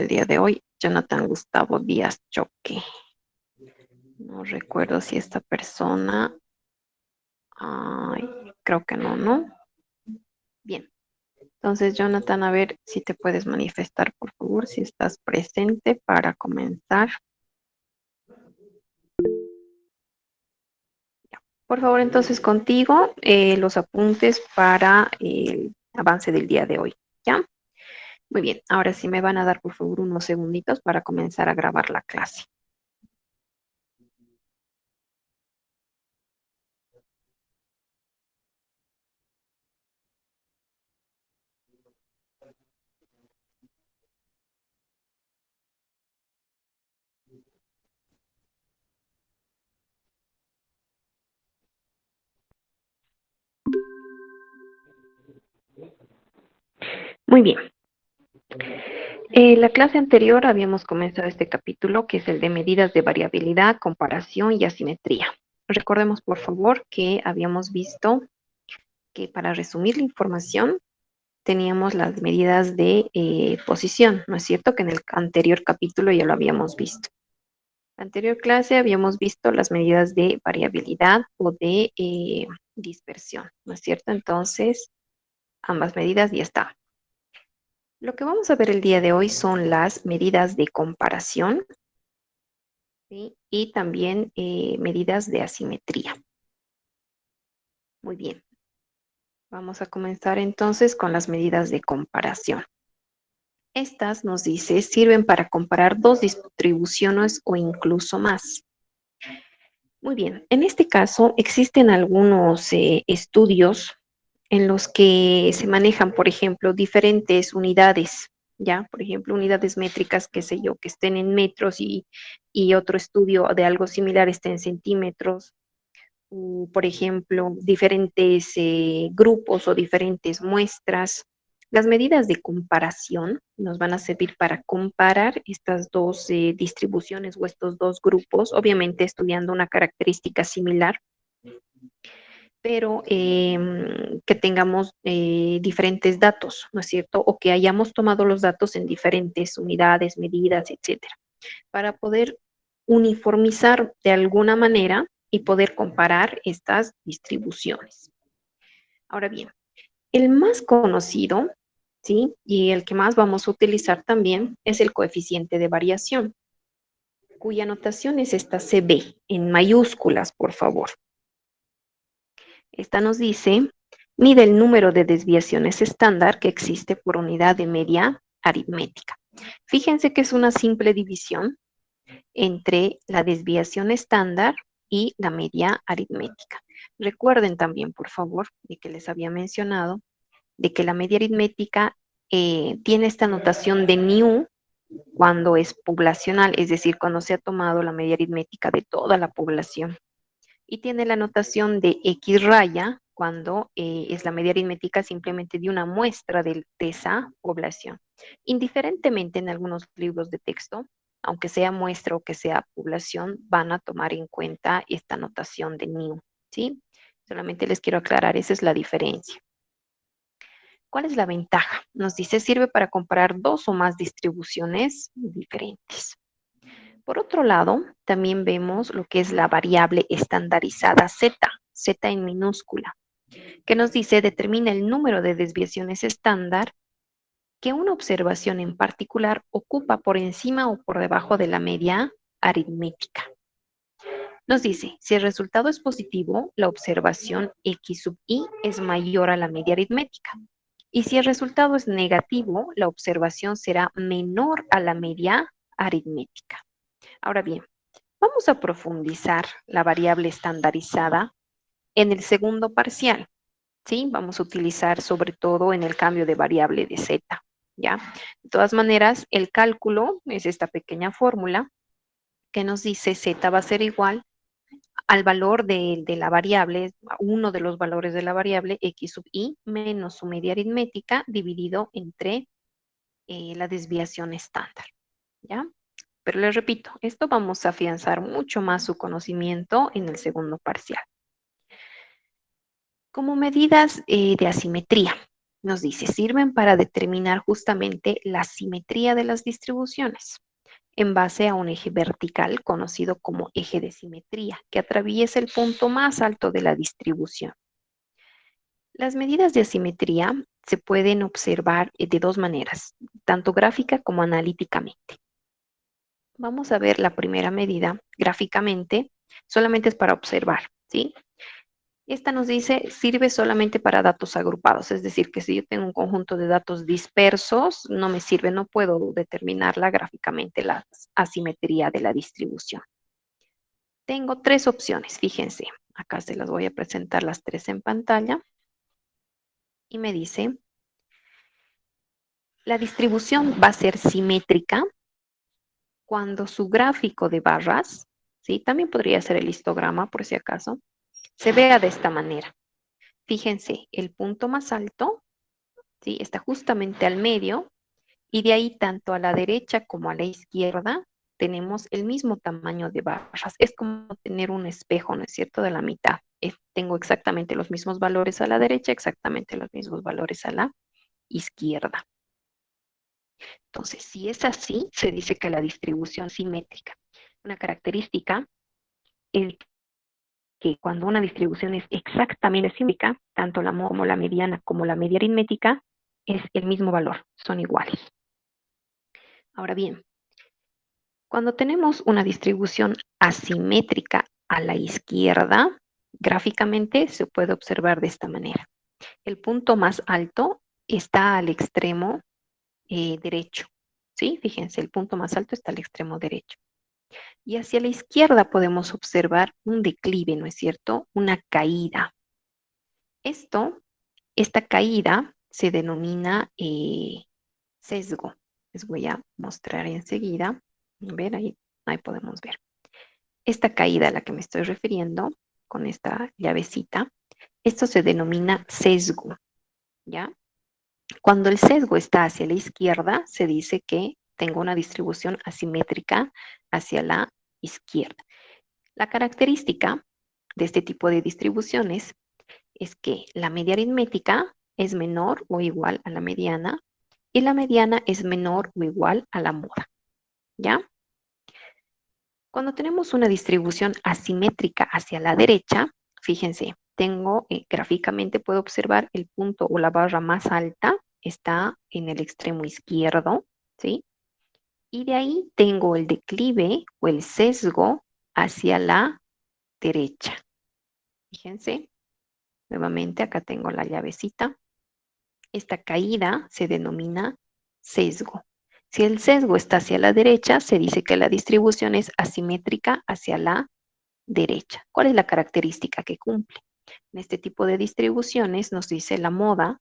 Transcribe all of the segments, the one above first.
el día de hoy? Jonathan Gustavo Díaz Choque. No recuerdo si esta persona. Ay, creo que no, ¿no? Bien. Entonces, Jonathan, a ver si te puedes manifestar, por favor, si estás presente para comenzar. Por favor, entonces contigo los apuntes para el avance del día de hoy. ¿Ya? Muy bien. Ahora sí me van a dar, por favor, unos segunditos para comenzar a grabar la clase. Muy bien. La clase anterior habíamos comenzado este capítulo que es el de medidas de variabilidad, comparación y asimetría. Recordemos, por favor, que habíamos visto que para resumir la información teníamos las medidas de posición, ¿no es cierto? Que en el anterior capítulo ya lo habíamos visto. En la anterior clase habíamos visto las medidas de variabilidad o de dispersión, ¿no es cierto? Entonces, ambas medidas ya están. Lo que vamos a ver el día de hoy son las medidas de comparación, ¿sí? Y también medidas de asimetría. Muy bien. Vamos a comenzar entonces con las medidas de comparación. Estas, nos dice, sirven para comparar dos distribuciones o incluso más. Muy bien, en este caso existen algunos estudios en los que se manejan, por ejemplo, diferentes unidades, ¿ya? Por ejemplo, unidades métricas, qué sé yo, que estén en metros y otro estudio de algo similar esté en centímetros, por ejemplo, diferentes grupos o diferentes muestras. Las medidas de comparación nos van a servir para comparar estas dos distribuciones o estos dos grupos, obviamente estudiando una característica similar, pero que tengamos diferentes datos, ¿no es cierto? O que hayamos tomado los datos en diferentes unidades, medidas, etcétera, para poder uniformizar de alguna manera y poder comparar estas distribuciones. Ahora bien, el más conocido, ¿sí? Y el que más vamos a utilizar también es el coeficiente de variación, cuya notación es esta CB, en mayúsculas, por favor. Esta nos dice, mide el número de desviaciones estándar que existe por unidad de media aritmética. Fíjense que es una simple división entre la desviación estándar y la media aritmética. Recuerden también, por favor, de que les había mencionado, de que la media aritmética tiene esta notación de new cuando es poblacional, es decir, cuando se ha tomado la media aritmética de toda la población. Y tiene la notación de X raya cuando es la media aritmética simplemente de una muestra de esa población. Indiferentemente en algunos libros de texto, aunque sea muestra o que sea población, van a tomar en cuenta esta notación de new, ¿sí? Solamente les quiero aclarar, esa es la diferencia. ¿Cuál es la ventaja? Nos dice, sirve para comparar dos o más distribuciones diferentes. Por otro lado, también vemos lo que es la variable estandarizada Z, Z en minúscula, que nos dice determina el número de desviaciones estándar que una observación en particular ocupa por encima o por debajo de la media aritmética. Nos dice, si el resultado es positivo, la observación X sub I es mayor a la media aritmética. Y si el resultado es negativo, la observación será menor a la media aritmética. Ahora bien, vamos a profundizar la variable estandarizada en el segundo parcial, ¿sí? Vamos a utilizar sobre todo en el cambio de variable de z, ¿ya? De todas maneras, el cálculo es esta pequeña fórmula que nos dice z va a ser igual al valor de la variable, uno de los valores de la variable x sub i menos su media aritmética dividido entre la desviación estándar, ¿ya? Pero les repito, esto vamos a afianzar mucho más su conocimiento en el segundo parcial. Como medidas de asimetría. nos dice, sirven para determinar justamente la simetría de las distribuciones en base a un eje vertical conocido como eje de simetría, que atraviesa el punto más alto de la distribución. Las medidas de asimetría se pueden observar de dos maneras, tanto gráfica como analíticamente. Vamos a ver la primera medida gráficamente, solamente es para observar, ¿sí? Esta nos dice, sirve solamente para datos agrupados, es decir, que si yo tengo un conjunto de datos dispersos, no me sirve, no puedo determinarla gráficamente, la asimetría de la distribución. Tengo tres opciones, fíjense, acá se las voy a presentar las tres en pantalla y me dice, la distribución va a ser simétrica cuando su gráfico de barras, ¿sí? También podría ser el histograma por si acaso, se vea de esta manera. Fíjense, el punto más alto, ¿sí? Está justamente al medio y de ahí tanto a la derecha como a la izquierda tenemos el mismo tamaño de barras. Es como tener un espejo, ¿no es cierto?, de la mitad. Tengo exactamente los mismos valores a la derecha, exactamente los mismos valores a la izquierda. Entonces, si es así, se dice que la distribución simétrica. Una característica es que cuando una distribución es exactamente simétrica, tanto la como la mediana como la media aritmética es el mismo valor, son iguales. Ahora bien, cuando tenemos una distribución asimétrica a la izquierda, gráficamente se puede observar de esta manera. El punto más alto está al extremo derecho, ¿sí? Fíjense, el punto más alto está al extremo derecho. Y hacia la izquierda podemos observar un declive, ¿no es cierto? Una caída. Esta caída se denomina sesgo. Les voy a mostrar enseguida. A ver, ahí podemos ver. Esta caída a la que me estoy refiriendo con esta llavecita, esto se denomina sesgo, ¿ya? Cuando el sesgo está hacia la izquierda, se dice que tengo una distribución asimétrica hacia la izquierda. La característica de este tipo de distribuciones es que la media aritmética es menor o igual a la mediana y la mediana es menor o igual a la moda, ¿ya? Cuando tenemos una distribución asimétrica hacia la derecha, fíjense, tengo gráficamente puedo observar el punto o la barra más alta está en el extremo izquierdo, ¿sí? Y de ahí tengo el declive o el sesgo hacia la derecha. Fíjense, nuevamente acá tengo la llavecita. Esta caída se denomina sesgo. Si el sesgo está hacia la derecha, se dice que la distribución es asimétrica hacia la derecha. ¿Cuál es la característica que cumple? En este tipo de distribuciones nos dice la moda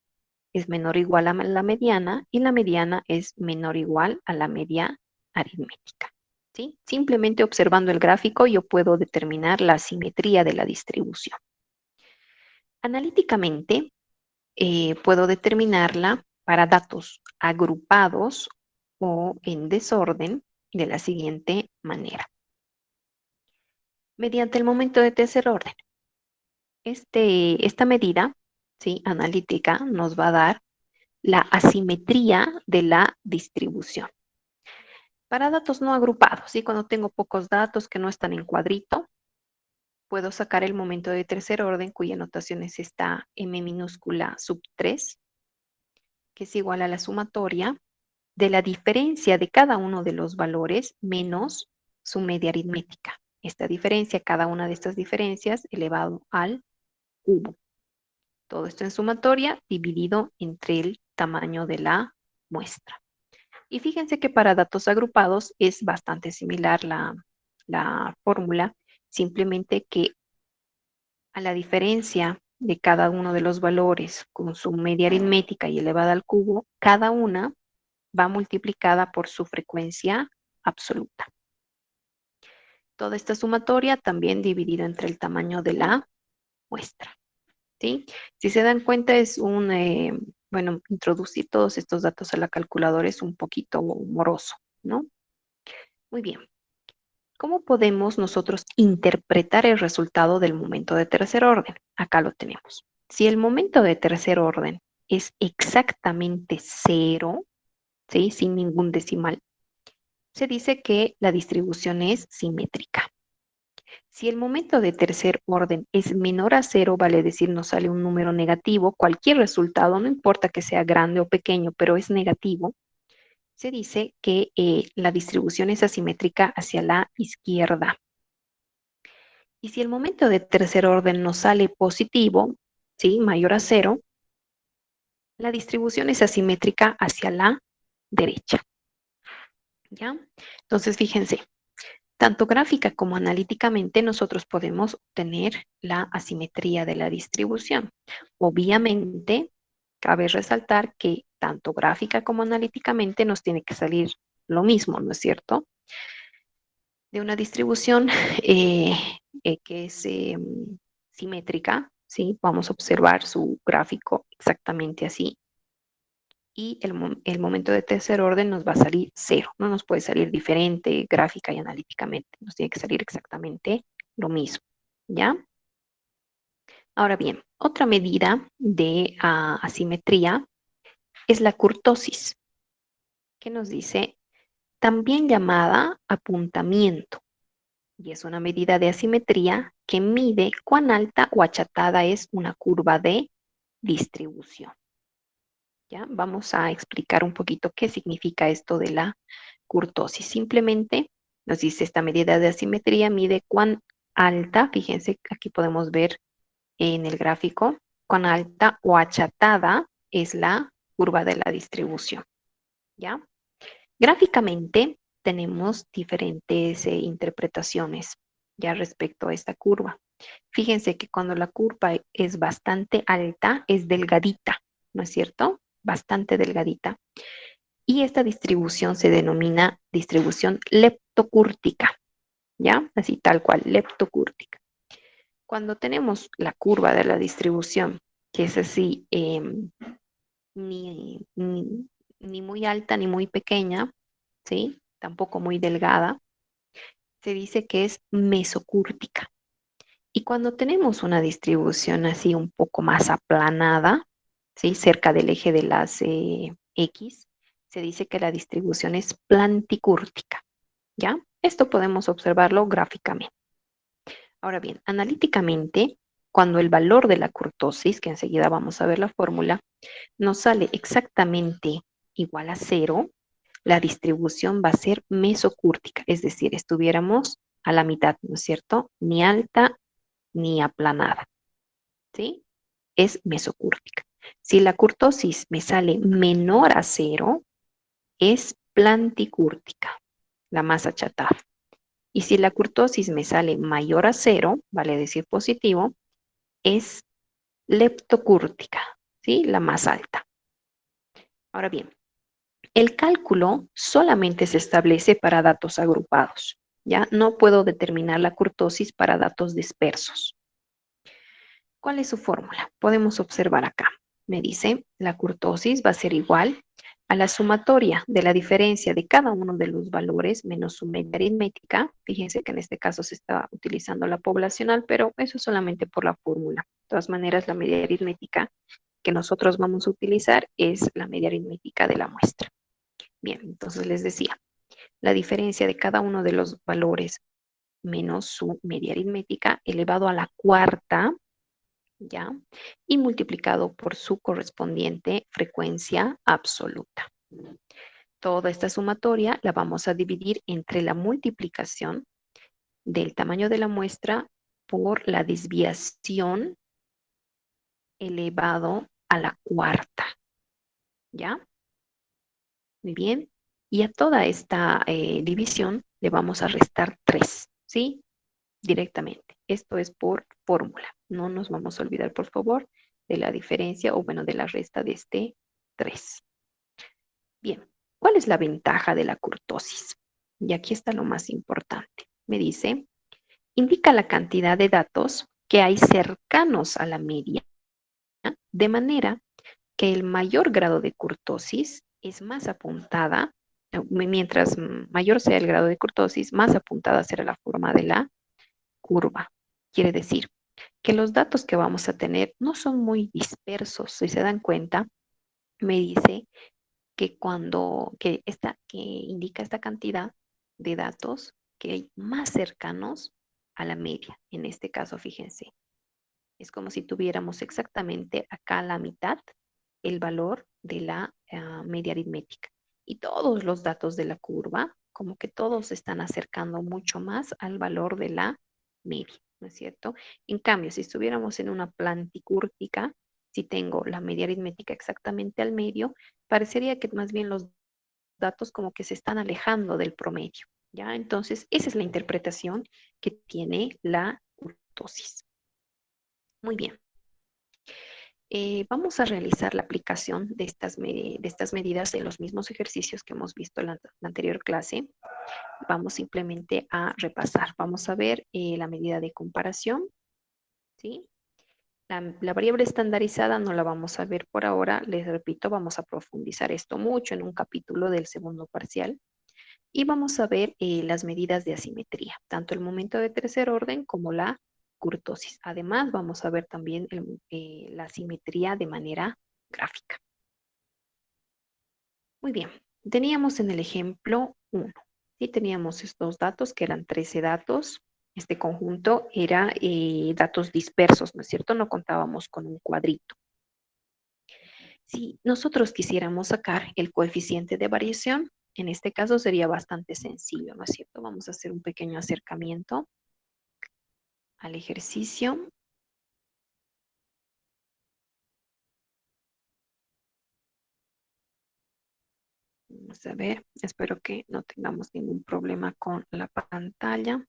es menor o igual a la mediana y la mediana es menor o igual a la media aritmética. ¿Sí? Simplemente observando el gráfico yo puedo determinar la simetría de la distribución. Analíticamente, puedo determinarla para datos agrupados o en desorden de la siguiente manera. Mediante el momento de tercer orden. Esta medida, ¿sí?, analítica nos va a dar la asimetría de la distribución. Para datos no agrupados, ¿sí?, cuando tengo pocos datos que no están en cuadrito, puedo sacar el momento de tercer orden cuya notación es esta m minúscula sub 3, que es igual a la sumatoria de la diferencia de cada uno de los valores menos su media aritmética. Esta diferencia, cada una de estas diferencias elevado al cubo. Todo esto en sumatoria dividido entre el tamaño de la muestra. Y fíjense que para datos agrupados es bastante similar la fórmula, simplemente que a la diferencia de cada uno de los valores con su media aritmética y elevada al cubo, cada una va multiplicada por su frecuencia absoluta. Toda esta sumatoria también dividida entre el tamaño de la muestra, ¿sí? Si se dan cuenta es bueno, introducir todos estos datos a la calculadora es un poquito moroso, ¿no? Muy bien. ¿Cómo podemos nosotros interpretar el resultado del momento de tercer orden? Acá lo tenemos. Si el momento de tercer orden es exactamente cero, ¿sí? Sin ningún decimal, se dice que la distribución es simétrica. Si el momento de tercer orden es menor a cero, vale decir nos sale un número negativo, cualquier resultado, no importa que sea grande o pequeño, pero es negativo, se dice que la distribución es asimétrica hacia la izquierda. Y si el momento de tercer orden nos sale positivo, ¿sí? Mayor a cero, la distribución es asimétrica hacia la derecha. ¿Ya? Entonces, fíjense, tanto gráfica como analíticamente nosotros podemos obtener la asimetría de la distribución. Obviamente, cabe resaltar que tanto gráfica como analíticamente nos tiene que salir lo mismo, ¿no es cierto? De una distribución eh, que es simétrica, ¿sí? Vamos a observar su gráfico exactamente así. Y el momento de tercer orden nos va a salir cero. No nos puede salir diferente gráfica y analíticamente. Nos tiene que salir exactamente lo mismo. ¿Ya? Ahora bien, otra medida de asimetría es la kurtosis, que nos dice también llamada apuntamiento. Y es una medida de asimetría que mide cuán alta o achatada es una curva de distribución. ¿Ya? Vamos a explicar un poquito qué significa esto de la kurtosis. Simplemente nos dice esta medida de asimetría mide cuán alta, fíjense, aquí podemos ver en el gráfico, cuán alta o achatada es la curva de la distribución. ¿Ya? Gráficamente tenemos diferentes interpretaciones ya respecto a esta curva. Fíjense que cuando la curva es bastante alta, es delgadita, ¿no es cierto? Bastante delgadita. Y esta distribución se denomina distribución leptocúrtica, ¿ya? Así tal cual, leptocúrtica. Cuando tenemos la curva de la distribución, que es así, ni, ni, ni muy alta ni muy pequeña, ¿sí? Tampoco muy delgada, se dice que es mesocúrtica. Y cuando tenemos una distribución así un poco más aplanada, ¿sí? Cerca del eje de las X, se dice que la distribución es planticúrtica, ¿ya? Esto podemos observarlo gráficamente. Ahora bien, analíticamente, cuando el valor de la kurtosis, que enseguida vamos a ver la fórmula, nos sale exactamente igual a cero, la distribución va a ser mesocúrtica, es decir, estuviéramos a la mitad, ¿no es cierto? Ni alta ni aplanada, ¿sí? Es mesocúrtica. Si la kurtosis me sale menor a cero, es planticúrtica, la más achatada. Y si la kurtosis me sale mayor a cero, vale decir positivo, es leptocúrtica, ¿sí? La más alta. Ahora bien, el cálculo solamente se establece para datos agrupados, ¿ya? No puedo determinar la kurtosis para datos dispersos. ¿Cuál es su fórmula? Podemos observar acá. Me dice, la kurtosis va a ser igual a la sumatoria de la diferencia de cada uno de los valores menos su media aritmética. Fíjense que en este caso se está utilizando la poblacional, pero eso es solamente por la fórmula. De todas maneras, la media aritmética que nosotros vamos a utilizar es la media aritmética de la muestra. Bien, entonces les decía, la diferencia de cada uno de los valores menos su media aritmética elevado a la cuarta, ¿ya? Y multiplicado por su correspondiente frecuencia absoluta. Toda esta sumatoria la vamos a dividir entre la multiplicación del tamaño de la muestra por la desviación elevado a la cuarta, ¿ya? Muy bien. Y a toda esta división le vamos a restar 3, ¿sí? Directamente. Esto es por fórmula. No nos vamos a olvidar, por favor, de la diferencia o, bueno, de la resta de este 3. Bien, ¿cuál es la ventaja de la kurtosis? Y aquí está lo más importante. Me dice, indica la cantidad de datos que hay cercanos a la media, de manera que el mayor grado de kurtosis es más apuntada, mientras mayor sea el grado de kurtosis, más apuntada será la forma de la curva. Quiere decir que los datos que vamos a tener no son muy dispersos, si se dan cuenta, me dice que que indica esta cantidad de datos que hay más cercanos a la media. En este caso, fíjense, es como si tuviéramos exactamente acá a la mitad el valor de la media aritmética. Y todos los datos de la curva, como que todos se están acercando mucho más al valor de la media, ¿no es cierto? En cambio, si estuviéramos en una planticúrtica, si tengo la media aritmética exactamente al medio, parecería que más bien los datos como que se están alejando del promedio, ¿ya? Entonces, esa es la interpretación que tiene la kurtosis. Muy bien. Vamos a realizar la aplicación de estas medidas en los mismos ejercicios que hemos visto en la anterior clase. Vamos simplemente a repasar. Vamos a ver la medida de comparación, ¿sí? La variable estandarizada no la vamos a ver por ahora. Les repito, vamos a profundizar esto mucho en un capítulo del segundo parcial. Y vamos a ver las medidas de asimetría, tanto el momento de tercer orden como la kurtosis. Además, vamos a ver también la asimetría de manera gráfica. Muy bien, teníamos en el ejemplo 1, y teníamos estos datos que eran 13 datos. Este conjunto era datos dispersos, ¿no es cierto? No contábamos con un cuadrito. Si nosotros quisiéramos sacar el coeficiente de variación, en este caso sería bastante sencillo, ¿no es cierto? Vamos a hacer un pequeño acercamiento al ejercicio. Vamos a ver, espero que no tengamos ningún problema con la pantalla.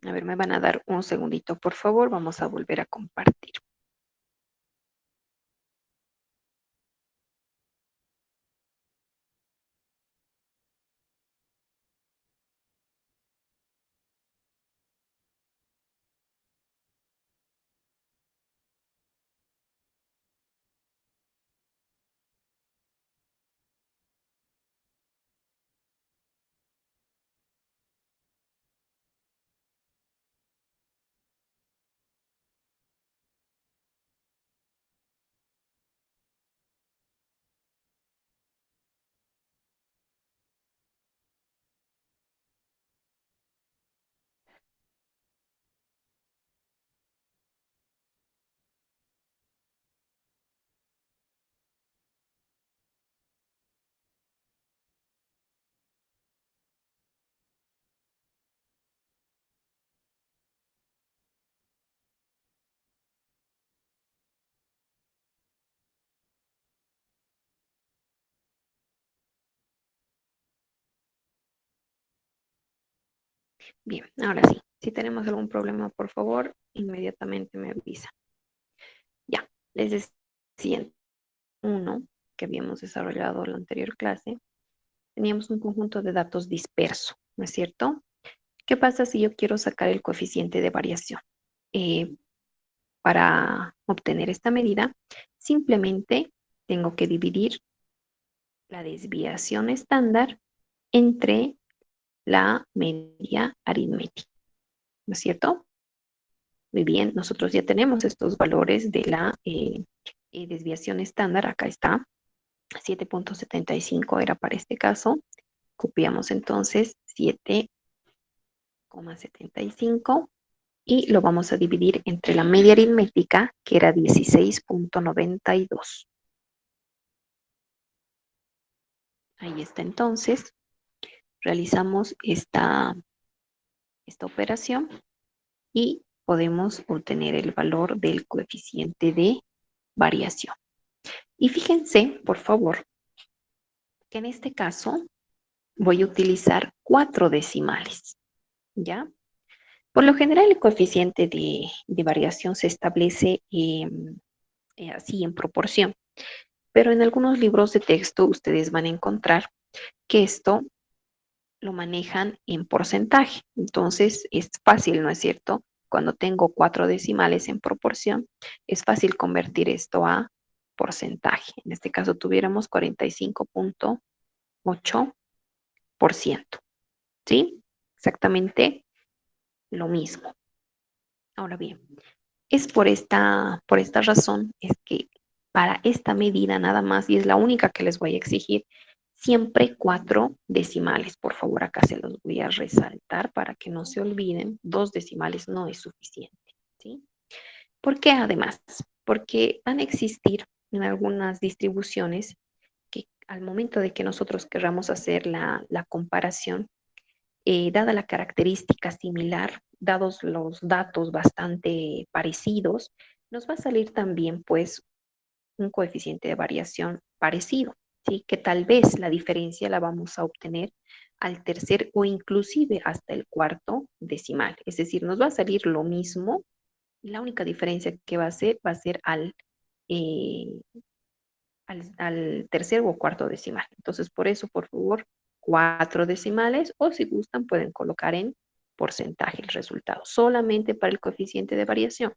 A ver, me van a dar un segundito, por favor. Vamos a volver a compartir. Bien, ahora sí. Si tenemos algún problema, por favor, inmediatamente me avisa. Ya, les decía uno que habíamos desarrollado en la anterior clase. Teníamos un conjunto de datos disperso, ¿no es cierto? ¿Qué pasa si yo quiero sacar el coeficiente de variación? Eh, para obtener esta medida, simplemente tengo que dividir la desviación estándar entre la media aritmética, ¿no es cierto? Muy bien, nosotros ya tenemos estos valores de la desviación estándar. Acá está, 7.75 era para este caso. Copiamos entonces 7,75 y lo vamos a dividir entre la media aritmética, que era 16.92. Ahí está entonces. Realizamos esta operación y podemos obtener el valor del coeficiente de variación. Y fíjense, por favor, que en este caso voy a utilizar 4 decimales, ¿ya? Por lo general, el coeficiente de variación se establece así en proporción, pero en algunos libros de texto ustedes van a encontrar que esto lo manejan en porcentaje. Entonces, es fácil, ¿no es cierto? Cuando tengo 4 decimales en proporción, es fácil convertir esto a porcentaje. En este caso, tuviéramos 45.8%, ¿sí? Exactamente lo mismo. Ahora bien, Es por esta razón, es que para esta medida nada más, y es la única que les voy a exigir, siempre 4 decimales. Por favor, acá se los voy a resaltar para que no se olviden. 2 decimales no es suficiente, ¿sí? ¿Por qué además? Porque van a existir en algunas distribuciones que al momento de que nosotros querramos hacer la comparación, dada la característica similar, dados los datos bastante parecidos, nos va a salir también pues un coeficiente de variación parecido, ¿sí? Que tal vez la diferencia la vamos a obtener al tercer o inclusive hasta el cuarto decimal. Es decir, nos va a salir lo mismo y la única diferencia que va a ser eh, al tercer o cuarto decimal. Entonces, por eso, por favor, 4 decimales o si gustan pueden colocar en porcentaje el resultado, solamente para el coeficiente de variación.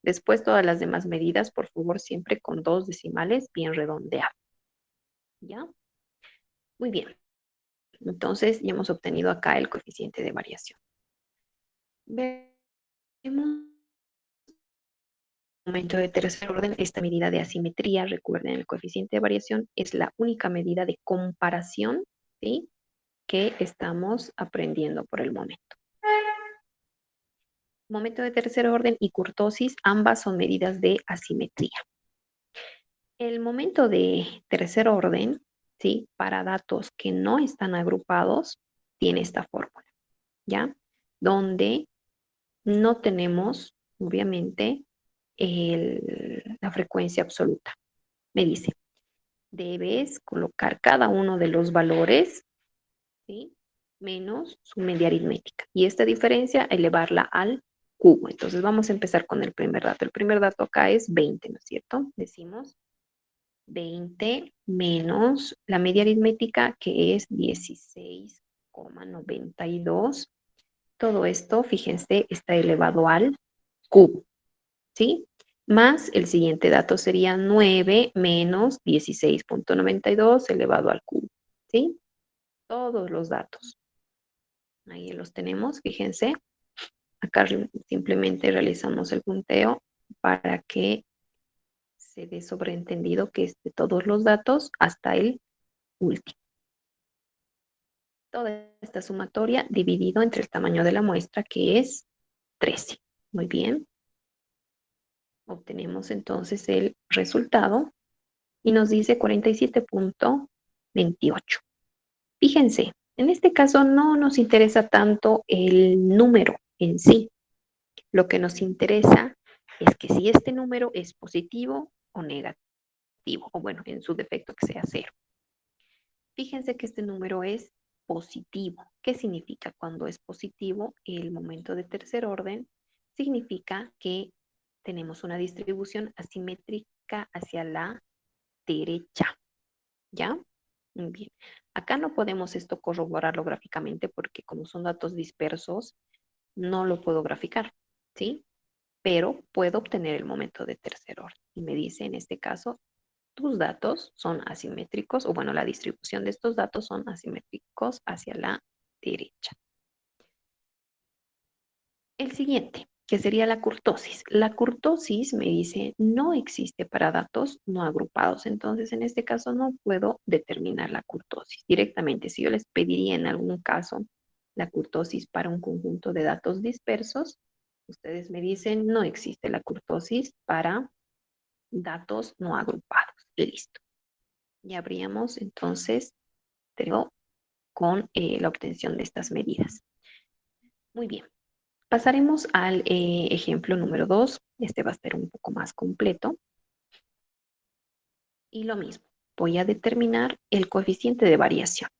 Después, todas las demás medidas, por favor, siempre con 2 decimales bien redondeados. ¿Ya? Muy bien. Entonces, ya hemos obtenido acá el coeficiente de variación. Vemos momento de tercer orden, esta medida de asimetría, recuerden, el coeficiente de variación es la única medida de comparación, ¿sí? Que estamos aprendiendo por el momento. Momento de tercer orden y kurtosis, ambas son medidas de asimetría. El momento de tercer orden, ¿sí? Para datos que no están agrupados, tiene esta fórmula, ¿ya? Donde no tenemos, obviamente, la frecuencia absoluta. Me dice, debes colocar cada uno de los valores, ¿sí? Menos su media aritmética. Y esta diferencia, elevarla al cubo. Entonces vamos a empezar con el primer dato. El primer dato acá es 20, ¿no es cierto? Decimos 20 menos la media aritmética, que es 16,92. Todo esto, fíjense, está elevado al cubo, ¿sí? Más el siguiente dato sería 9 menos 16,92 elevado al cubo, ¿sí? Todos los datos. Ahí los tenemos, fíjense. Acá simplemente realizamos el punteo para que se dé sobreentendido que es de todos los datos hasta el último. Toda esta sumatoria dividido entre el tamaño de la muestra, que es 13. Muy bien. Obtenemos entonces el resultado y nos dice 47,28. Fíjense, en este caso no nos interesa tanto el número en sí. Lo que nos interesa es que si este número es positivo o negativo, o bueno, en su defecto que sea cero. Fíjense que este número es positivo. ¿Qué significa cuando es positivo? El momento de tercer orden significa que tenemos una distribución asimétrica hacia la derecha. ¿Ya? Muy bien. Acá no podemos esto corroborarlo gráficamente porque como son datos dispersos, no lo puedo graficar, ¿sí? Pero puedo obtener el momento de tercer orden. Y me dice en este caso, tus datos son asimétricos, o bueno, la distribución de estos datos son asimétricos hacia la derecha. El siguiente, que sería la kurtosis. La kurtosis me dice no existe para datos no agrupados. Entonces, en este caso no puedo determinar la kurtosis directamente. Si yo les pediría en algún caso la kurtosis para un conjunto de datos dispersos, ustedes me dicen no existe la kurtosis para datos no agrupados. Listo. Y habríamos entonces pero con la obtención de estas medidas. Muy bien. Pasaremos al ejemplo número 2. Este va a ser un poco más completo. Y lo mismo, voy a determinar el coeficiente de variación.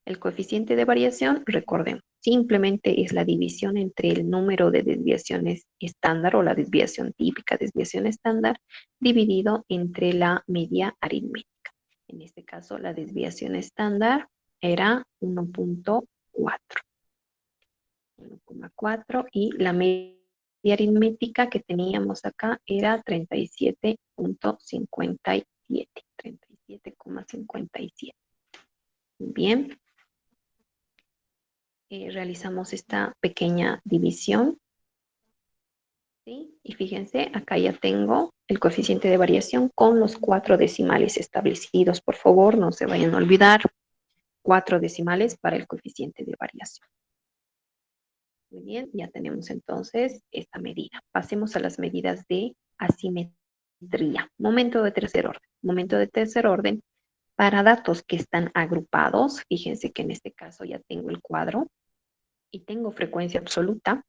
El coeficiente de variación, recordemos, simplemente es la división entre el número de desviaciones estándar o la desviación típica, desviación estándar, dividido entre la media aritmética. En este caso, la desviación estándar era 1,4. 1,4 y la media aritmética que teníamos acá era 37,57. 37,57. Bien, realizamos esta pequeña división ¿sí? Y fíjense, acá ya tengo el coeficiente de variación con los 4 decimales establecidos. Por favor, no se vayan a olvidar, 4 decimales para el coeficiente de variación. Muy bien, ya tenemos entonces esta medida. Pasemos a las medidas de asimetría. Momento de tercer orden. Momento de tercer orden para datos que están agrupados. Fíjense que en este caso ya tengo el cuadro y tengo frecuencia absoluta.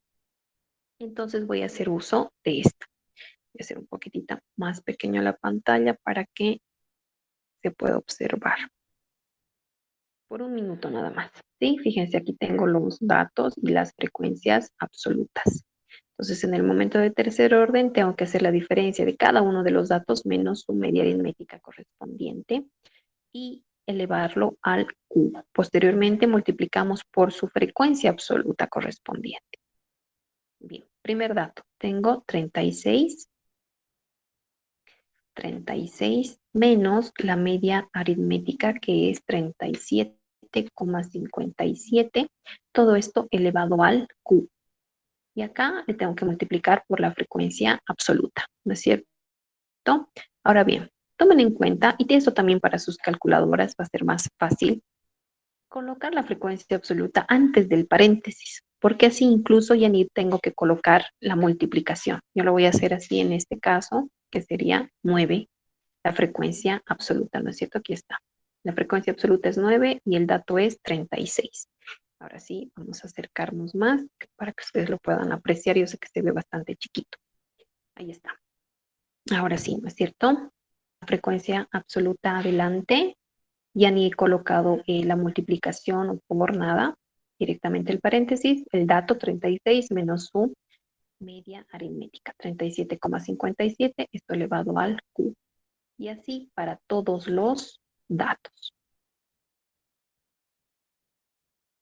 Entonces voy a hacer uso de esto. Voy a hacer un poquitito más pequeño la pantalla para que se pueda observar. Por un minuto nada más. ¿Sí? Fíjense, aquí tengo los datos y las frecuencias absolutas. Entonces, en el momento de tercer orden, tengo que hacer la diferencia de cada uno de los datos menos su media aritmética correspondiente y elevarlo al cubo. Posteriormente, multiplicamos por su frecuencia absoluta correspondiente. Bien, primer dato. Tengo 36 menos la media aritmética que es 37,57. Todo esto elevado al cubo. Y acá le tengo que multiplicar por la frecuencia absoluta, ¿no es cierto? Ahora bien, tomen en cuenta, y eso también para sus calculadoras va a ser más fácil, colocar la frecuencia absoluta antes del paréntesis, porque así incluso ya ni tengo que colocar la multiplicación. Yo lo voy a hacer así en este caso, que sería 9 la frecuencia absoluta, ¿no es cierto? Aquí está. La frecuencia absoluta es 9 y el dato es 36. Ahora sí, vamos a acercarnos más para que ustedes lo puedan apreciar. Yo sé que se ve bastante chiquito. Ahí está. Ahora sí, ¿no es cierto? La frecuencia absoluta adelante. Ya ni he colocado la multiplicación por nada. Directamente el paréntesis, el dato 36 menos su media aritmética, 37,57, esto elevado al Q. Y así para todos los datos.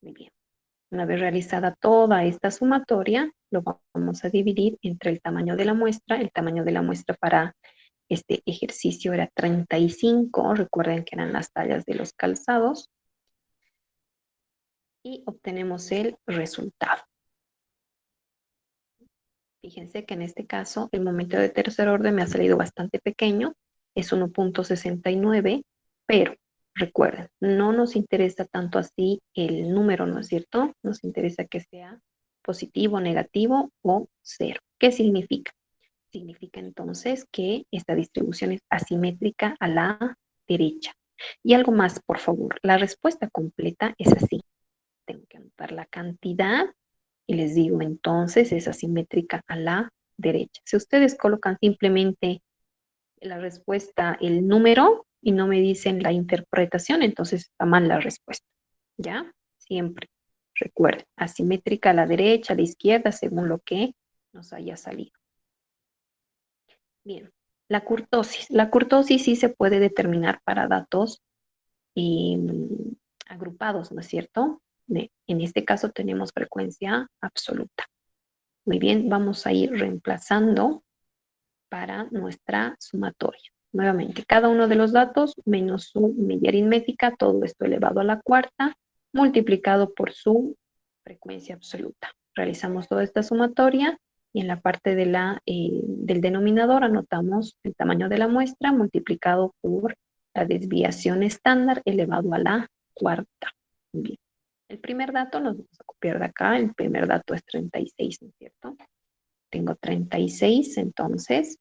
Muy bien. Una vez realizada toda esta sumatoria, lo vamos a dividir entre el tamaño de la muestra. El tamaño de la muestra para este ejercicio era 35. Recuerden que eran las tallas de los calzados. Y obtenemos el resultado. Fíjense que en este caso el momento de tercer orden me ha salido bastante pequeño, es 1,69, pero recuerden, no nos interesa tanto así el número, ¿no es cierto? Nos interesa que sea positivo, negativo o cero. ¿Qué significa? Significa entonces que esta distribución es asimétrica a la derecha. Y algo más, por favor, la respuesta completa es así. Tengo que anotar la cantidad y les digo entonces es asimétrica a la derecha. Si ustedes colocan simplemente la respuesta, el número y no me dicen la interpretación, entonces está mal la respuesta. ¿Ya? Siempre. Recuerden, asimétrica a la derecha, a la izquierda, según lo que nos haya salido. Bien, la curtosis. La curtosis sí se puede determinar para datos eh, agrupados, ¿no es cierto? En este caso tenemos frecuencia absoluta. Muy bien, vamos a ir reemplazando para nuestra sumatoria. Nuevamente, cada uno de los datos menos su media aritmética, todo esto elevado a la cuarta, multiplicado por su frecuencia absoluta. Realizamos toda esta sumatoria y en la parte de del denominador anotamos el tamaño de la muestra multiplicado por la desviación estándar elevado a la cuarta. Bien. El primer dato nos vamos a copiar de acá, el primer dato es 36, ¿no es cierto? Tengo 36, entonces,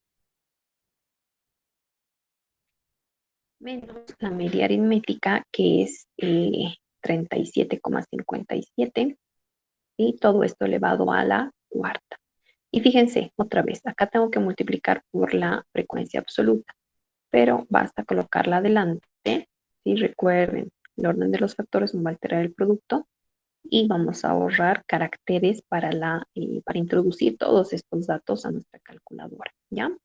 menos la media aritmética, que es 37,57, y todo esto elevado a la cuarta. Y fíjense, otra vez, acá tengo que multiplicar por la frecuencia absoluta, pero basta colocarla adelante. Y recuerden, el orden de los factores no va a alterar el producto y vamos a ahorrar caracteres para introducir todos estos datos a nuestra calculadora, ¿ya?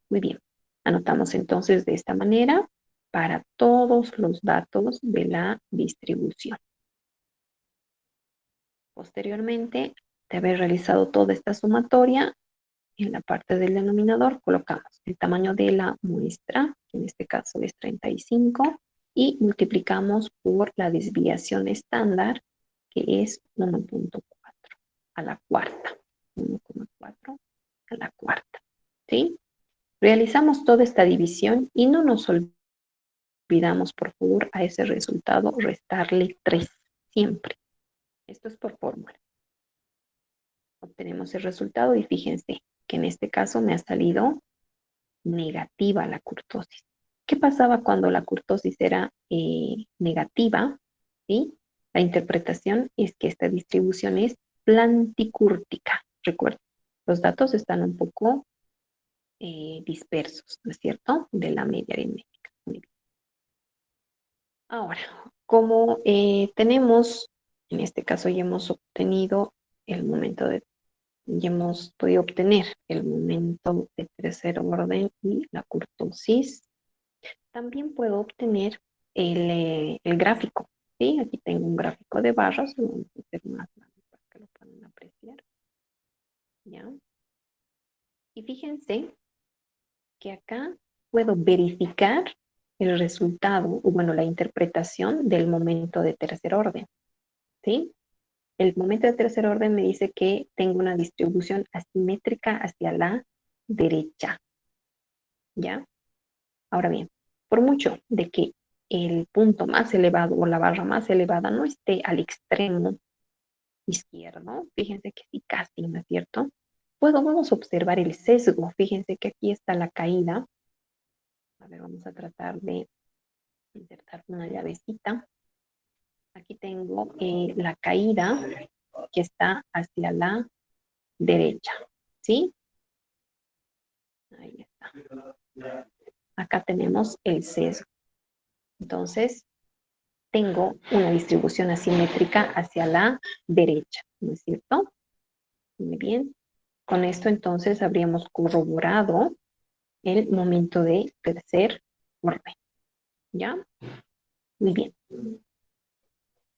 Muy bien. Anotamos entonces de esta manera para todos los datos de la distribución. Posteriormente de haber realizado toda esta sumatoria, en la parte del denominador colocamos el tamaño de la muestra, que en este caso es 35, y multiplicamos por la desviación estándar, que es 1,4 a la cuarta. 1,4 a la cuarta, ¿sí? Realizamos toda esta división y no nos olvidamos, por favor, a ese resultado restarle 3 siempre. Esto es por fórmula. Obtenemos el resultado y fíjense que en este caso me ha salido negativa la kurtosis. ¿Qué pasaba cuando la kurtosis era negativa? ¿Sí? La interpretación es que esta distribución es planticúrtica. Recuerden, los datos están un poco dispersos, ¿no es cierto? De la media aritmética. Muy bien. Ahora, como tenemos, en este caso ya hemos obtenido el momento de, ya hemos podido obtener el momento de tercer orden y la kurtosis, también puedo obtener el gráfico. ¿Sí? Aquí tengo un gráfico de barras, lo vamos a hacer más grande para que lo puedan apreciar. ¿Ya? Y fíjense que acá puedo verificar el resultado, o bueno, la interpretación del momento de tercer orden. ¿Sí? El momento de tercer orden me dice que tengo una distribución asimétrica hacia la derecha. ¿Ya? Ahora bien, por mucho de que el punto más elevado o la barra más elevada no esté al extremo izquierdo, fíjense que sí, casi, ¿no es cierto? Vamos a observar el sesgo. Fíjense que aquí está la caída. A ver, vamos a tratar de insertar una llavecita. Aquí tengo la caída que está hacia la derecha, ¿sí? Ahí está. Acá tenemos el sesgo. Entonces, tengo una distribución asimétrica hacia la derecha, ¿no es cierto? Muy bien. Con esto entonces habríamos corroborado el momento de tercer orden. ¿Ya? Muy bien.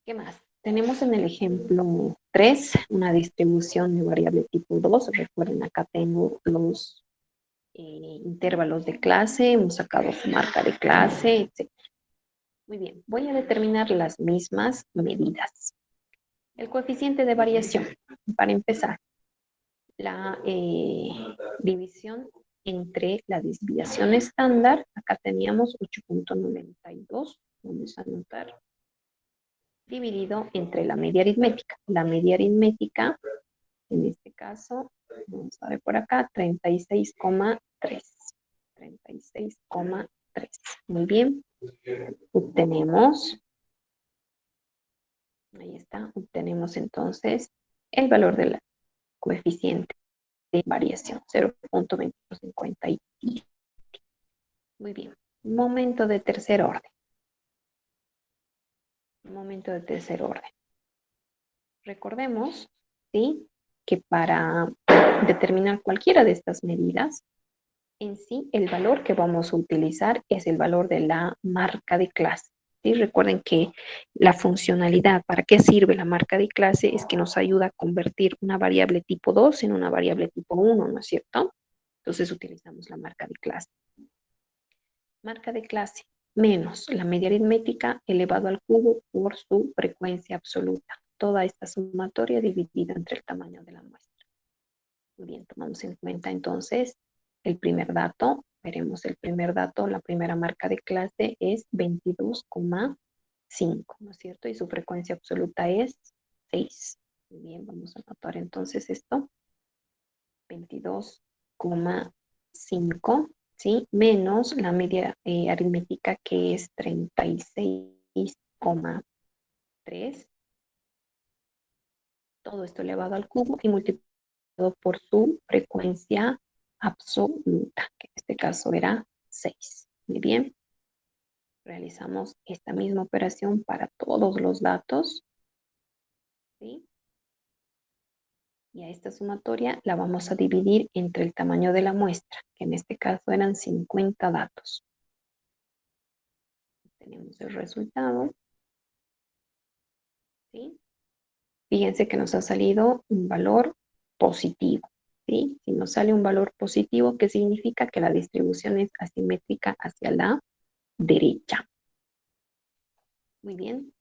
¿Qué más? Tenemos en el ejemplo 3 una distribución de variable tipo 2. Recuerden, acá tengo los intervalos de clase, hemos sacado su marca de clase, etc. Muy bien, voy a determinar las mismas medidas. El coeficiente de variación, para empezar, la división entre la desviación estándar, acá teníamos 8.92, vamos a anotar, dividido entre la media aritmética. La media aritmética, en este caso, vamos a ver por acá, 36,3. 36,3. Muy bien. Obtenemos, ahí está, obtenemos entonces el valor del coeficiente de variación, 0.2250. Muy bien. Momento de tercer orden. Momento de tercer orden. Recordemos, ¿sí? Que para determinar cualquiera de estas medidas, en sí el valor que vamos a utilizar es el valor de la marca de clase. ¿Sí? Recuerden que la funcionalidad, ¿para qué sirve la marca de clase? Es que nos ayuda a convertir una variable tipo 2 en una variable tipo 1, ¿no es cierto? Entonces utilizamos la marca de clase. Marca de clase menos la media aritmética elevado al cubo por su frecuencia absoluta. Toda esta sumatoria dividida entre el tamaño de la muestra. Muy bien, tomamos en cuenta entonces el primer dato. Veremos el primer dato, la primera marca de clase es 22,5, ¿no es cierto? Y su frecuencia absoluta es 6. Muy bien, vamos a anotar entonces esto. 22,5, ¿sí? Menos la media aritmética que es 36,3. Todo esto elevado al cubo y multiplicado por su frecuencia absoluta, que en este caso era 6. Muy bien. Realizamos esta misma operación para todos los datos, ¿sí? Y a esta sumatoria la vamos a dividir entre el tamaño de la muestra, que en este caso eran 50 datos. Tenemos el resultado, ¿sí? Fíjense que nos ha salido un valor positivo, ¿sí? Si nos sale un valor positivo, ¿qué significa? Que la distribución es asimétrica hacia la derecha. Muy bien.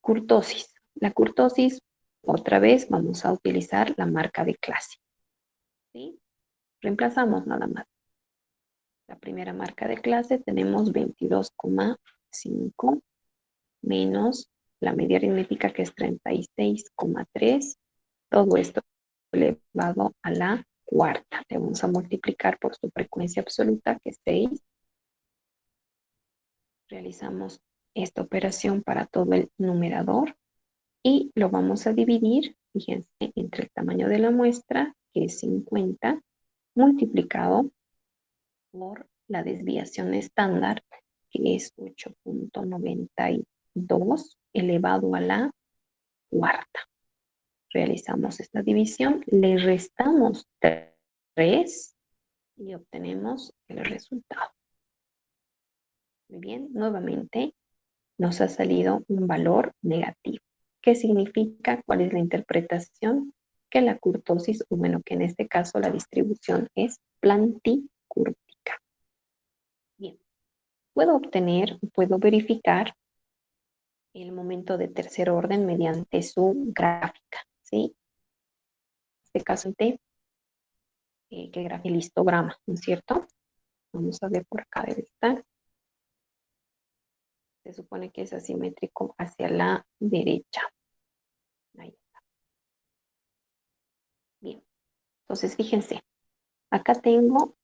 Kurtosis. La kurtosis, otra vez, vamos a utilizar la marca de clase, ¿sí? Reemplazamos nada más. La primera marca de clase tenemos 22,5 menos la media aritmética que es 36,3. Todo esto elevado a la cuarta. Le vamos a multiplicar por su frecuencia absoluta que es 6. Realizamos esta operación para todo el numerador y lo vamos a dividir, fíjense, entre el tamaño de la muestra, que es 50, multiplicado por la desviación estándar, que es 8,92 elevado a la cuarta. Realizamos esta división, le restamos 3 y obtenemos el resultado. Muy bien, nuevamente nos ha salido un valor negativo. ¿Qué significa? ¿Cuál es la interpretación? Que la kurtosis, o bueno, que en este caso la distribución es planticúrtica. Bien, puedo verificar el momento de tercer orden mediante su gráfica, ¿sí? En este caso, que grafica el histograma, ¿no es cierto? Vamos a ver por acá debe estar. Se supone que es asimétrico hacia la derecha. Ahí está. Bien, entonces fíjense, acá tengo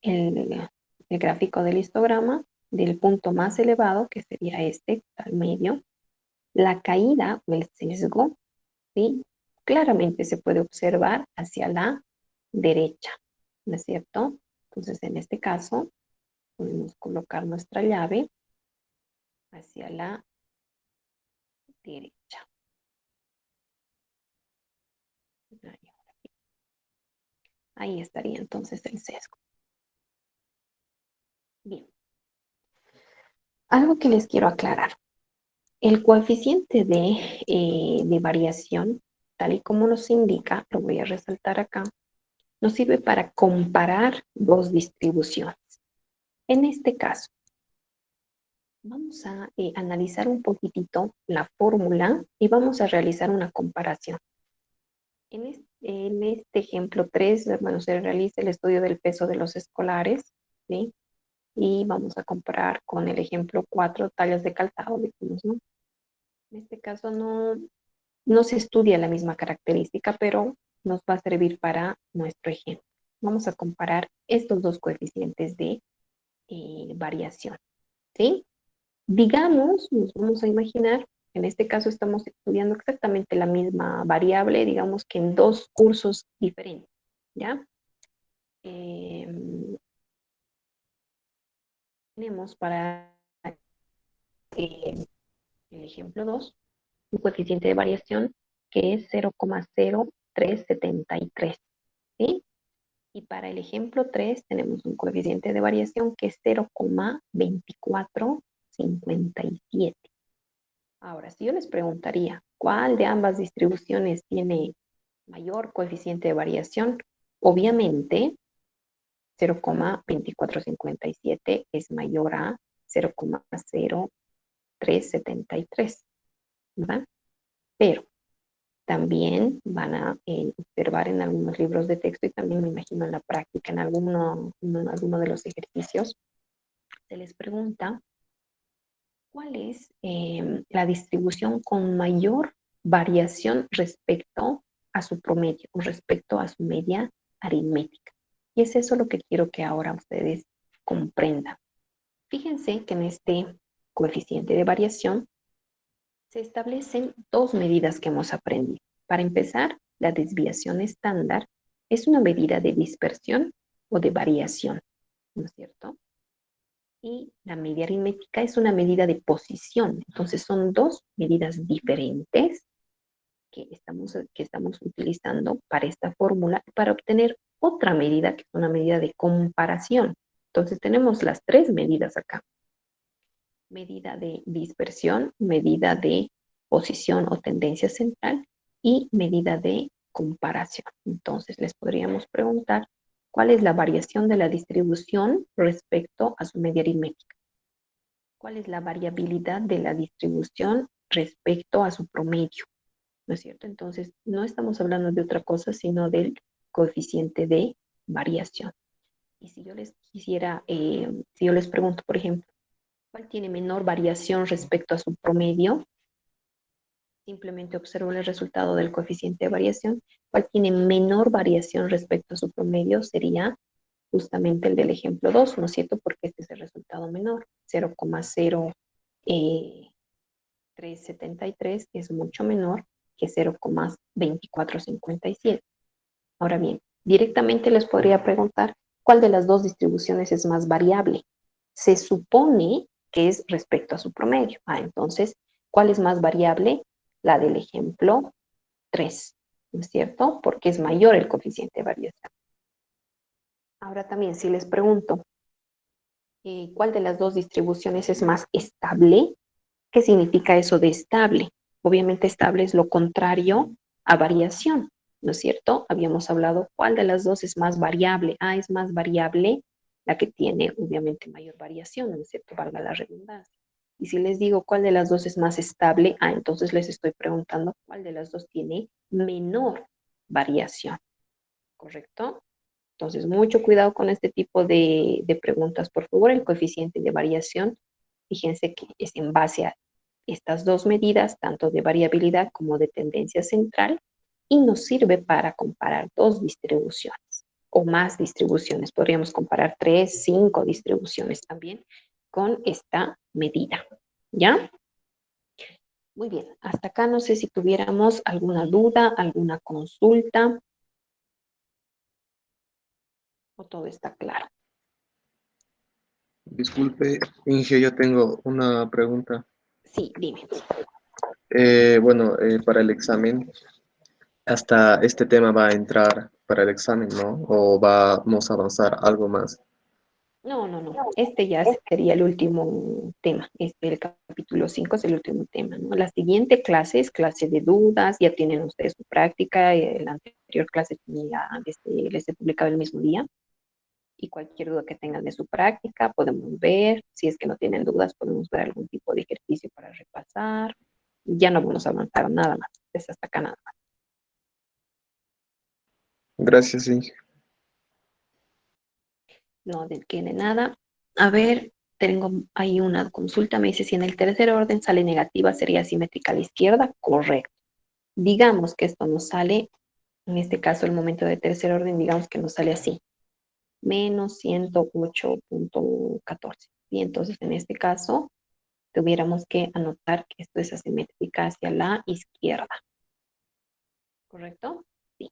el gráfico del histograma del punto más elevado, que sería este, al medio. La caída o el sesgo, ¿sí? Claramente se puede observar hacia la derecha, ¿no es cierto? Entonces, en este caso, podemos colocar nuestra llave hacia la derecha. Ahí estaría entonces el sesgo. Bien. Algo que les quiero aclarar. El coeficiente de variación, tal y como nos indica, lo voy a resaltar acá, nos sirve para comparar dos distribuciones. En este caso, vamos a analizar un poquitito la fórmula y vamos a realizar una comparación. En este ejemplo 3, bueno, se realiza el estudio del peso de los escolares, ¿sí? Y vamos a comparar con el ejemplo 4, tallas de calzado, digamos, ¿no? En este caso no se estudia la misma característica, pero nos va a servir para nuestro ejemplo. Vamos a comparar estos dos coeficientes de variación, ¿sí? Digamos, nos vamos a imaginar, en este caso estamos estudiando exactamente la misma variable, digamos que en dos cursos diferentes, ¿ya? Tenemos para el ejemplo 2 un coeficiente de variación que es 0,0373, ¿sí? Y para el ejemplo 3 tenemos un coeficiente de variación que es 0,2457. Ahora, si yo les preguntaría, ¿cuál de ambas distribuciones tiene mayor coeficiente de variación? Obviamente, 0,2457 es mayor a 0,0373, ¿verdad? Pero también van a observar en algunos libros de texto y también me imagino en la práctica, en alguno de los ejercicios, se les pregunta cuál es la distribución con mayor variación respecto a su promedio o respecto a su media aritmética. Y es eso lo que quiero que ahora ustedes comprendan. Fíjense que en este coeficiente de variación se establecen dos medidas que hemos aprendido. Para empezar, la desviación estándar es una medida de dispersión o de variación, ¿no es cierto? Y la media aritmética es una medida de posición. Entonces son dos medidas diferentes que estamos utilizando para esta fórmula para obtener otra medida que es una medida de comparación. Entonces tenemos las tres medidas acá. Medida de dispersión, medida de posición o tendencia central y medida de comparación. Entonces les podríamos preguntar cuál es la variación de la distribución respecto a su media aritmética. ¿Cuál es la variabilidad de la distribución respecto a su promedio? ¿No es cierto? Entonces no estamos hablando de otra cosa sino del coeficiente de variación. Y si yo les quisiera, si yo les pregunto, por ejemplo, ¿cuál tiene menor variación respecto a su promedio? Simplemente observo el resultado del coeficiente de variación. ¿Cuál tiene menor variación respecto a su promedio? Sería justamente el del ejemplo 2, ¿no es cierto? Porque este es el resultado menor. 0,0373 es mucho menor que 0,2457. Ahora bien, directamente les podría preguntar cuál de las dos distribuciones es más variable. Se supone que es respecto a su promedio. Entonces, ¿cuál es más variable? La del ejemplo 3, ¿no es cierto? Porque es mayor el coeficiente de variación. Ahora también, si les pregunto, ¿cuál de las dos distribuciones es más estable? ¿Qué significa eso de estable? Obviamente estable es lo contrario a variación, ¿no es cierto? Habíamos hablado cuál de las dos es más variable. Es más variable la que tiene obviamente mayor variación, ¿no es cierto? Valga la redundancia. Y si les digo cuál de las dos es más estable, entonces les estoy preguntando cuál de las dos tiene menor variación, ¿correcto? Entonces, mucho cuidado con este tipo de preguntas, por favor. El coeficiente de variación, fíjense que es en base a estas dos medidas, tanto de variabilidad como de tendencia central, y nos sirve para comparar dos distribuciones o más distribuciones. Podríamos comparar 3, 5 distribuciones también con esta medida. ¿Ya? Muy bien. Hasta acá no sé si tuviéramos alguna duda, alguna consulta o todo está claro. Disculpe, Inge, yo tengo una pregunta. Sí, dime. Bueno, para el examen, hasta este tema va a entrar para el examen, ¿no? ¿O vamos a avanzar algo más? No, no, no. Este ya sería el último tema. El capítulo 5 es el último tema, ¿no? La siguiente clase es clase de dudas. Ya tienen ustedes su práctica. La anterior clase les he publicado el mismo día. Y cualquier duda que tengan de su práctica, podemos ver. Si es que no tienen dudas, podemos ver algún tipo de ejercicio para repasar. Ya no vamos a avanzar nada más. Es hasta acá nada más. Gracias, Inge. No de que de nada. A ver, tengo ahí una consulta. Me dice si en el tercer orden sale negativa, sería simétrica a la izquierda. Correcto. Digamos que esto nos sale, en este caso el momento de tercer orden, digamos que nos sale así, menos 108,14. Y entonces en este caso tuviéramos que anotar que esto es asimétrica hacia la izquierda. ¿Correcto? Sí.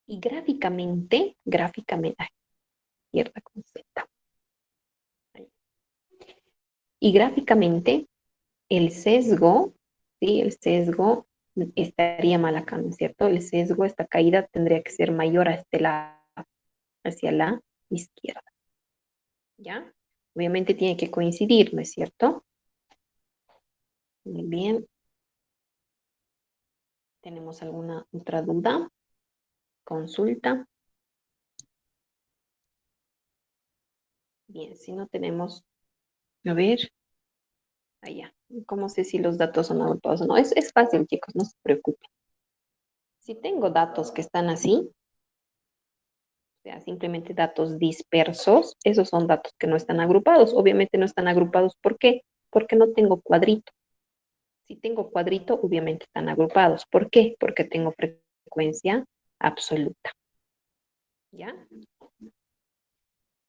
Y gráficamente, izquierda con Z. Y gráficamente el sesgo, ¿sí? El sesgo estaría mal acá, ¿no es cierto? El sesgo, esta caída tendría que ser mayor hacia la izquierda, ¿ya? Obviamente tiene que coincidir, ¿no es cierto? Muy bien. ¿Tenemos alguna otra duda? Consulta. Bien, si no tenemos, a ver, allá. ¿Cómo sé si los datos son agrupados o no? Es fácil, chicos, no se preocupen. Si tengo datos que están así, o sea, simplemente datos dispersos, esos son datos que no están agrupados. Obviamente no están agrupados, ¿por qué? Porque no tengo cuadrito. Si tengo cuadrito, obviamente están agrupados. ¿Por qué? Porque tengo frecuencia absoluta. ¿Ya?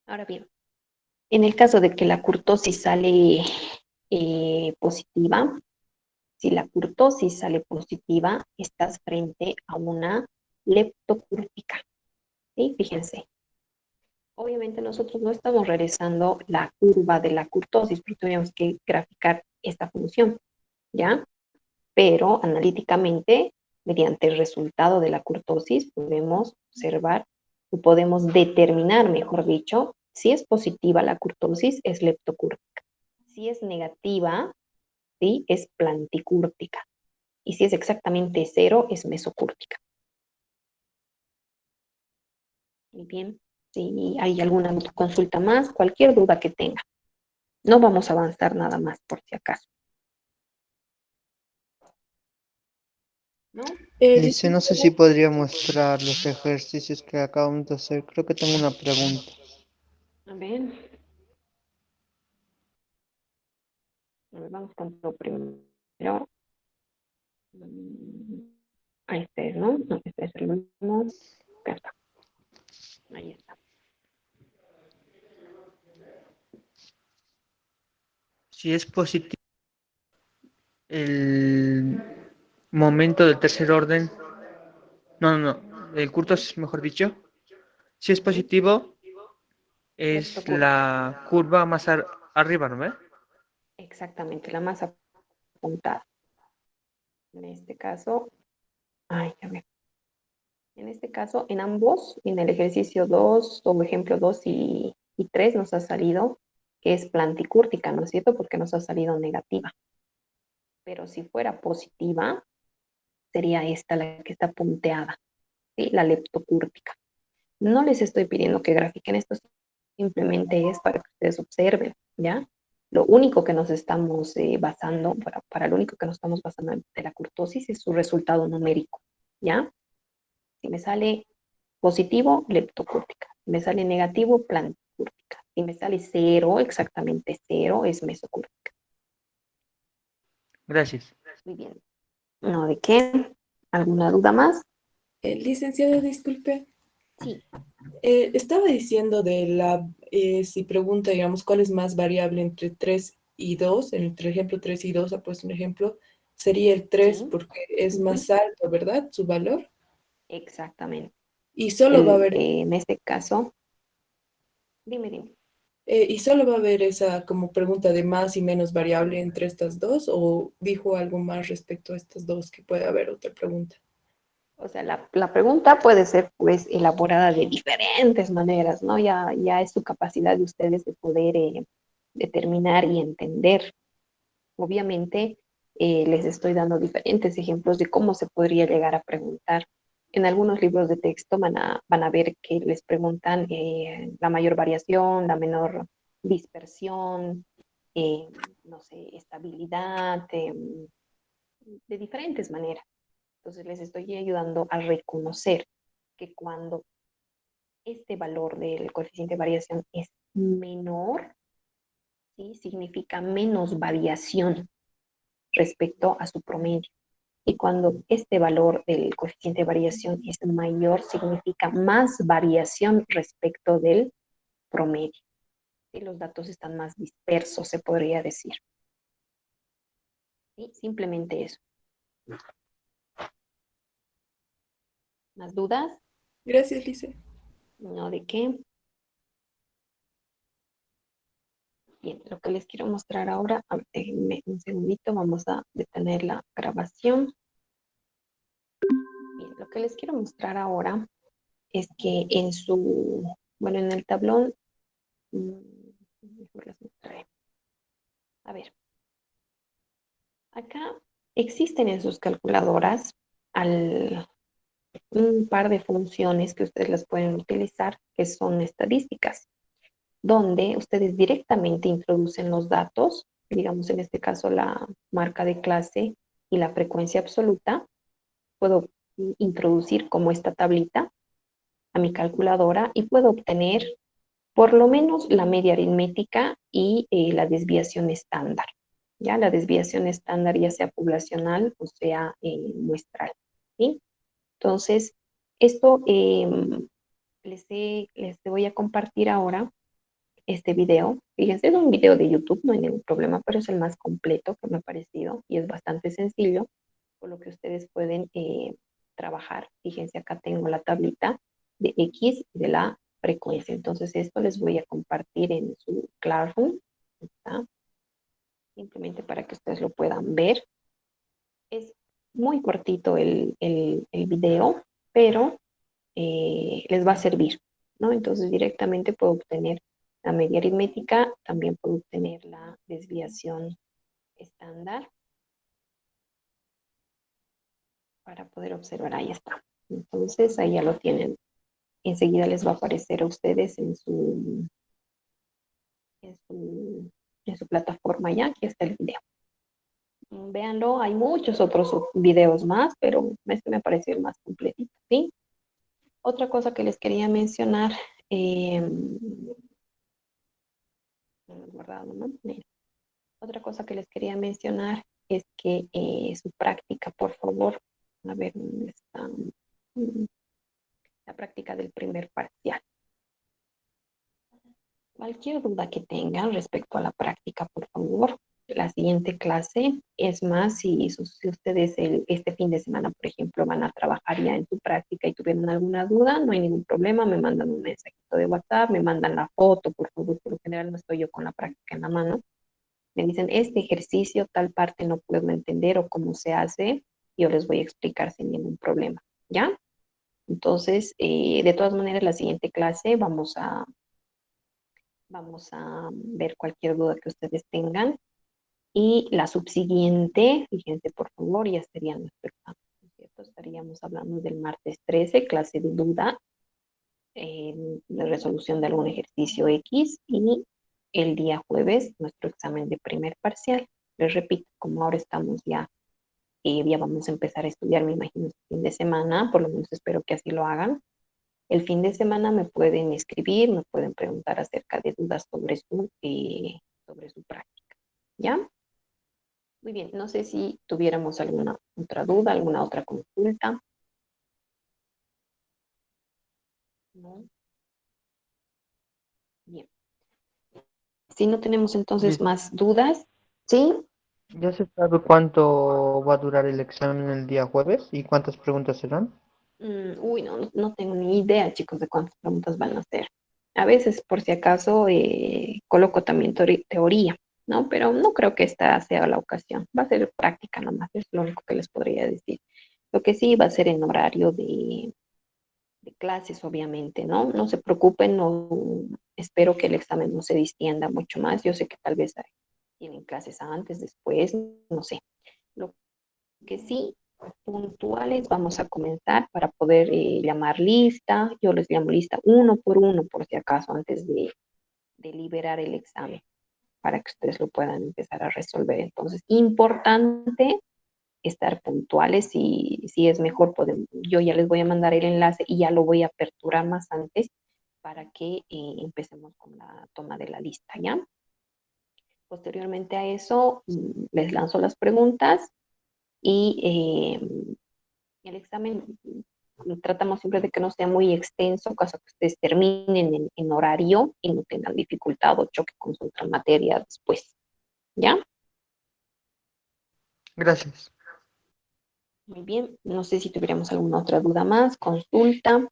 Ahora bien, en el caso de que la curtosis sale positiva, si la curtosis sale positiva, estás frente a una leptocúrtica. ¿Sí? Fíjense, obviamente nosotros no estamos realizando la curva de la curtosis, porque tenemos que graficar esta función, ¿ya? Pero analíticamente, mediante el resultado de la curtosis, podemos observar o podemos determinar, mejor dicho, si es positiva la curtosis, es leptocúrtica. Si es negativa, ¿sí? Es planticúrtica. Y si es exactamente cero, es mesocúrtica. Muy bien. Si hay alguna consulta más, cualquier duda que tenga. No vamos a avanzar nada más por si acaso, ¿no? Lice, no sé si podría mostrar los ejercicios que acabamos de hacer. Creo que tengo una pregunta. A ver, vamos con lo primero. Mm, Ahí este es, ¿no? No, este es el último. Acá está. Ahí está. Si es positivo el momento del tercer orden, no, no, no, el curso es mejor dicho. Si es ¿Sí? positivo, es Leptocúrtica. la curva más arriba, ¿no ve? Exactamente, la más apuntada. En este caso, ay, a ver. En este caso, en ambos, en el ejercicio 2 o ejemplo 2 y 3 nos ha salido que es planticúrtica, ¿no es cierto? Porque nos ha salido negativa. Pero si fuera positiva, sería esta la que está punteada, ¿sí? La leptocúrtica. No les estoy pidiendo que grafiquen esto, simplemente es para que ustedes observen, ¿ya? Lo único que nos estamos basando, para lo único que nos estamos basando de la curtosis es su resultado numérico, ¿ya? Si me sale positivo, leptocúrtica. Si me sale negativo, planticúrtica. Si me sale cero, exactamente cero, es mesocúrtica. Gracias. Muy bien. ¿No de qué? ¿Alguna duda más? Licenciado, disculpe. Sí, Estaba diciendo si pregunta, digamos, cuál es más variable entre 3 y 2, entre ejemplo 3 y 2 ha puesto un ejemplo, sería el 3 sí. porque es Ujú, más alto, ¿verdad? Su valor. exactamente. Y solo va a haber, En este caso, dime. y solo va a haber esa como pregunta de más y menos variable entre estas dos, o dijo algo más respecto a estas dos, que puede haber otra pregunta. O sea, la pregunta puede ser pues elaborada de diferentes maneras, ¿no? Ya es su capacidad de ustedes de poder determinar y entender. Obviamente, les estoy dando diferentes ejemplos de cómo se podría llegar a preguntar. En algunos libros de texto van a ver que les preguntan la mayor variación, la menor dispersión, eh, no sé, estabilidad, de diferentes maneras. Entonces les estoy ayudando a reconocer que cuando este valor del coeficiente de variación es menor, ¿sí? Significa menos variación respecto a su promedio. Y cuando este valor del coeficiente de variación es mayor, significa más variación respecto del promedio. ¿Sí? Los datos están más dispersos, se podría decir. ¿Sí? Simplemente eso. ¿Más dudas? Gracias, Lice. No de qué. Bien, lo que les quiero mostrar ahora, a ver, déjenme un segundito, vamos a detener la grabación. Bien, lo que les quiero mostrar ahora es que bueno, en el tablón, mejor les mostraré. A ver, acá existen en sus calculadoras un par de funciones que ustedes las pueden utilizar, que son estadísticas, donde ustedes directamente introducen los datos, digamos en este caso la marca de clase y la frecuencia absoluta. Puedo introducir como esta tablita a mi calculadora y puedo obtener por lo menos la media aritmética y la desviación estándar. Ya la desviación estándar ya sea poblacional o sea muestral. ¿Sí? Entonces, esto les voy a compartir ahora este video. Fíjense, es un video de YouTube, no hay ningún problema, pero es el más completo que me ha parecido y es bastante sencillo, por lo que ustedes pueden trabajar. Fíjense, acá tengo la tablita de X de la frecuencia. Entonces, esto les voy a compartir en su Classroom. ¿Está? Simplemente para que ustedes lo puedan ver. Es muy cortito el video, pero les va a servir, ¿no? Entonces directamente puedo obtener la media aritmética, también puedo obtener la desviación estándar para poder observar. Ahí está. Entonces ahí ya lo tienen. Enseguida les va a aparecer a ustedes en su, en su plataforma ya. Aquí está el video. Véanlo, hay muchos otros videos más, pero este me pareció el más completito, ¿sí? Otra cosa que les quería mencionar, no lo he guardado, ¿no? Mira. Otra cosa que les quería mencionar es que su práctica, por favor, a ver dónde está. La práctica del primer parcial. Cualquier duda que tengan respecto a la práctica, por favor, la siguiente clase es más, si ustedes este fin de semana, por ejemplo, van a trabajar ya en su práctica y tuvieron alguna duda, no hay ningún problema, me mandan un mensajito de WhatsApp, me mandan la foto, por favor, por lo general no estoy yo con la práctica en la mano. Me dicen, este ejercicio, tal parte no puedo entender o cómo se hace, yo les voy a explicar sin ningún problema, ¿ya? Entonces, de todas maneras, la siguiente clase vamos a ver cualquier duda que ustedes tengan. Y la subsiguiente, fíjense por favor, ya sería nuestro examen, ¿no es cierto? Estaríamos hablando del martes 13, clase de duda, de resolución de algún ejercicio X, y el día jueves, nuestro examen de primer parcial. Les repito, como ahora estamos ya vamos a empezar a estudiar, me imagino, este fin de semana, por lo menos espero que así lo hagan. El fin de semana me pueden escribir, me pueden preguntar acerca de dudas sobre su práctica, ¿ya? Muy bien, no sé si tuviéramos alguna otra duda, alguna otra consulta. ¿No? Bien. Si no tenemos entonces Listo. más dudas, ¿sí? ¿Ya se sabe cuánto va a durar el examen el día jueves y cuántas preguntas serán? Uy, no tengo ni idea, chicos, de cuántas preguntas van a hacer. A veces, por si acaso, coloco también teoría, ¿no? Pero no creo que esta sea la ocasión. Va a ser práctica nomás, es lo único que les podría decir. Lo que sí va a ser en horario de clases, obviamente, ¿no? No se preocupen, no, espero que el examen no se distienda mucho más. Yo sé que tal vez tienen clases antes, después, no sé. Lo que sí, puntuales, vamos a comenzar para poder llamar lista. Yo les llamo lista uno por uno, por si acaso, antes de liberar el examen, para que ustedes lo puedan empezar a resolver. Entonces, importante estar puntuales y si es mejor, yo ya les voy a mandar el enlace y ya lo voy a aperturar más antes para que empecemos con la toma de la lista, ¿ya? Posteriormente a eso, les lanzo las preguntas y el examen tratamos siempre de que no sea muy extenso, caso que ustedes terminen en horario y no tengan dificultad o choque con su otra materia después, ¿ya? Gracias. Muy bien, no sé si tuviéramos alguna otra duda más, consulta.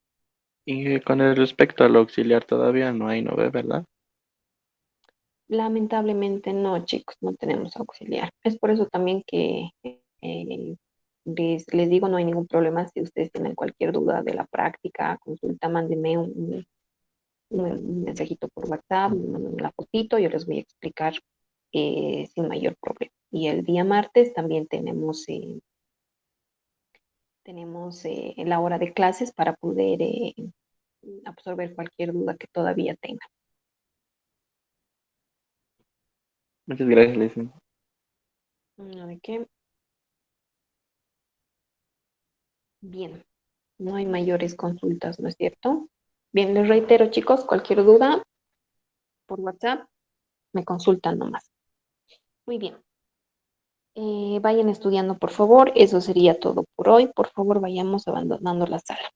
Y con el respecto al auxiliar todavía no hay, no ve, ¿verdad? Lamentablemente no, chicos, no tenemos auxiliar. Es por eso también que les digo, no hay ningún problema. Si ustedes tienen cualquier duda de la práctica, consulta, mándenme un mensajito por WhatsApp, me mandan la fotito, yo les voy a explicar sin mayor problema. Y el día martes también tenemos la hora de clases para poder absorber cualquier duda que todavía tengan. Muchas gracias, Leslie. No, ¿de qué? Bien, no hay mayores consultas, ¿no es cierto? Bien, les reitero, chicos, cualquier duda por WhatsApp me consultan nomás. Muy bien. Vayan estudiando, por favor. Eso sería todo por hoy. Por favor, vayamos abandonando la sala.